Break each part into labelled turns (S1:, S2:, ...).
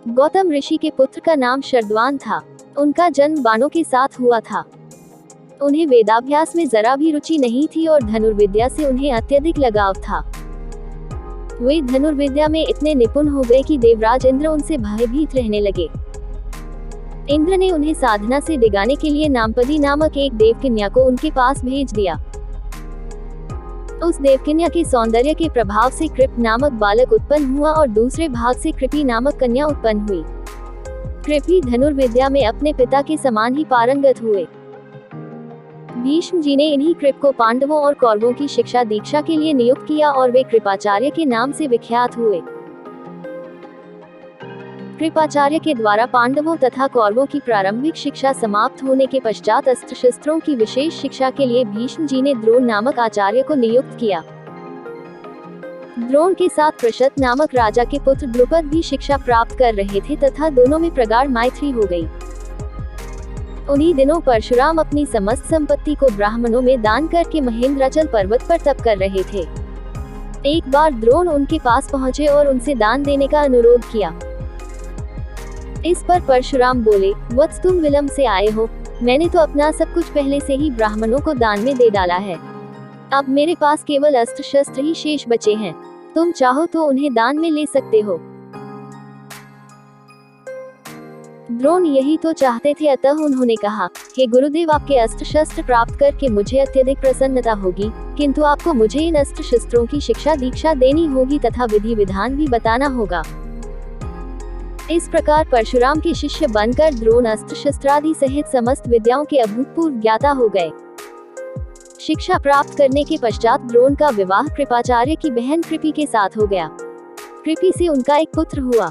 S1: गौतम ऋषि के पुत्र का नाम शरद्वान था। उनका जन्म बाणों के साथ हुआ था। उन्हें वेदाभ्यास में जरा भी रुचि नहीं थी और धनुर्विद्या से उन्हें अत्यधिक लगाव था। वे धनुर्विद्या में इतने निपुण हो गए कि देवराज इंद्र उनसे भयभीत रहने लगे। इंद्र ने उन्हें साधना से डिगाने के लिए नामपदी नामक एक देवकन्या को उनके पास भेज दिया। उस देवकन्या के सौंदर्य के प्रभाव से कृप नामक बालक उत्पन्न हुआ और दूसरे भाग से कृपी नामक कन्या उत्पन्न हुई। कृपी धनुर्विद्या में अपने पिता के समान ही पारंगत हुए। भीष्म जी ने इन्हीं कृप को पांडवों और कौरवों की शिक्षा दीक्षा के लिए नियुक्त किया और वे कृपाचार्य के नाम से विख्यात हुए। कृपाचार्य के द्वारा पांडवों तथा कौरवों की प्रारंभिक शिक्षा समाप्त होने के पश्चात अस्त्र शस्त्रों की विशेष शिक्षा के लिए भीष्म जी ने द्रोण नामक आचार्य को नियुक्त किया। द्रोण के साथ प्रशत नामक राजा के पुत्र द्रुपद भी शिक्षा प्राप्त कर रहे थे तथा दोनों में प्रगाढ़ मैत्री हो गई। उन्हीं दिनों परशुराम अपनी समस्त संपत्ति को ब्राह्मणों में दान करके महेंद्राचल पर्वत पर तप कर रहे थे। एक बार द्रोण उनके पास पहुंचे और उनसे दान देने का अनुरोध किया। इस पर परशुराम बोले, वत्स तुम विलंब से आए हो, मैंने तो अपना सब कुछ पहले से ही ब्राह्मणों को दान में दे डाला है। अब मेरे पास केवल अस्त्र शस्त्र ही शेष बचे हैं, तुम चाहो तो उन्हें दान में ले सकते हो। द्रोण यही तो चाहते थे, अतः उन्होंने कहा, हे गुरुदेव, आपके अस्त्र शस्त्र प्राप्त करके मुझे अत्यधिक प्रसन्नता होगी, किंतु आपको मुझे इन अस्त्र शस्त्रों की शिक्षा दीक्षा देनी होगी तथा विधि विधान भी बताना होगा। इस प्रकार परशुराम के शिष्य बनकर द्रोण अस्त्र शस्त्रादि सहित समस्त विद्याओं के अभूतपूर्व ज्ञाता हो गए। शिक्षा प्राप्त करने के पश्चात द्रोण का विवाह कृपाचार्य की बहन कृपी के साथ हो गया। कृपी से उनका एक पुत्र हुआ।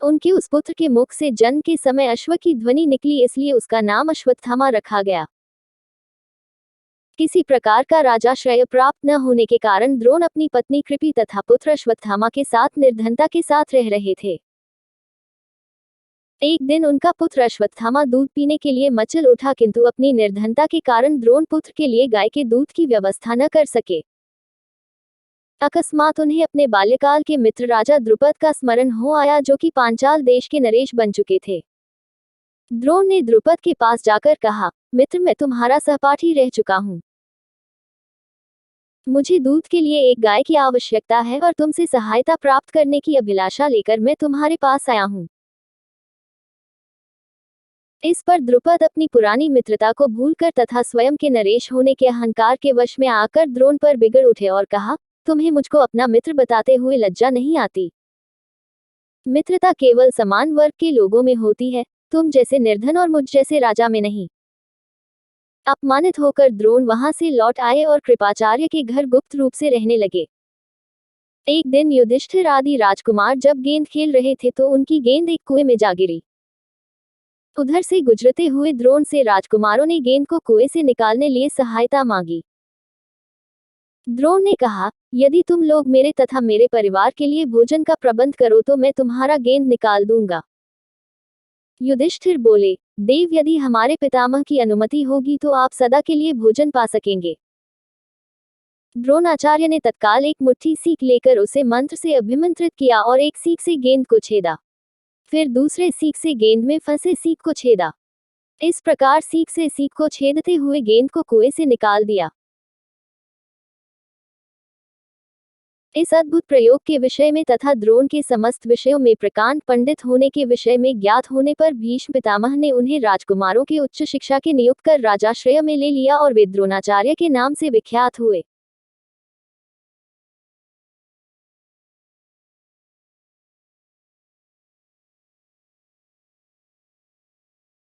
S1: उनके उस पुत्र के मुख से जन्म के समय अश्व की ध्वनि निकली, इसलिए उसका नाम अश्वत्थामा रखा गया। किसी प्रकार का राजाश्रय प्राप्त न होने के कारण द्रोण अपनी पत्नी कृपी तथा पुत्र अश्वत्थामा के साथ निर्धनता के साथ रह रहे थे। एक दिन उनका पुत्र अश्वत्थामा दूध पीने के लिए मचल उठा, किंतु अपनी निर्धनता के कारण द्रोण पुत्र के लिए गाय के दूध की व्यवस्था न कर सके। अकस्मात उन्हें अपने बाल्यकाल के मित्र राजा द्रुपद का स्मरण हो आया, जो कि पांचाल देश के नरेश बन चुके थे। द्रोण ने द्रुपद के पास जाकर कहा, मित्र, मैं तुम्हारा सहपाठी रह चुका हूँ। मुझे दूध के लिए एक गाय की आवश्यकता है और तुमसे सहायता प्राप्त करने की अभिलाषा लेकर मैं तुम्हारे पास आया हूँ। इस पर द्रुपद अपनी पुरानी मित्रता को भूलकर तथा स्वयं के नरेश होने के अहंकार के वश में आकर द्रोण पर बिगड़ उठे और कहा, तुम्हें मुझको अपना मित्र बताते हुए लज्जा नहीं आती? मित्रता केवल समान वर्ग के लोगों में होती है, तुम जैसे निर्धन और मुझ जैसे राजा में नहीं। अपमानित होकर द्रोण वहां से लौट आए और कृपाचार्य के घर गुप्त रूप से रहने लगे। एक दिन युधिष्ठिर आदि राजकुमार जब गेंद खेल रहे थे तो उनकी गेंद एक कुएं में जा गिरी। उधर से गुजरते हुए द्रोण से राजकुमारों ने गेंद को कुएं से निकालने लिए सहायता मांगी। द्रोण ने कहा, यदि तुम लोग मेरे तथा मेरे परिवार के लिए भोजन का प्रबंध करो तो मैं तुम्हारा गेंद निकाल दूंगा। युधिष्ठिर बोले, देव, यदि हमारे पितामह की अनुमति होगी तो आप सदा के लिए भोजन पा सकेंगे। द्रोणाचार्य ने तत्काल एक मुट्ठी सीख लेकर उसे मंत्र से अभिमंत्रित किया और एक सीख से गेंद को छेदा, फिर दूसरे सीख से गेंद में फंसे सीख को छेदा। इस प्रकार सीख से सीख को छेदते हुए गेंद को कुएं से निकाल दिया। इस अद्भुत प्रयोग के विषय में तथा द्रोण के समस्त विषयों में प्रकांड पंडित होने के विषय में ज्ञात होने पर भीष्म पितामह ने उन्हें राजकुमारों के उच्च शिक्षा के नियुक्त कर राजाश्रय में ले लिया और वे द्रोणाचार्य के नाम से विख्यात हुए।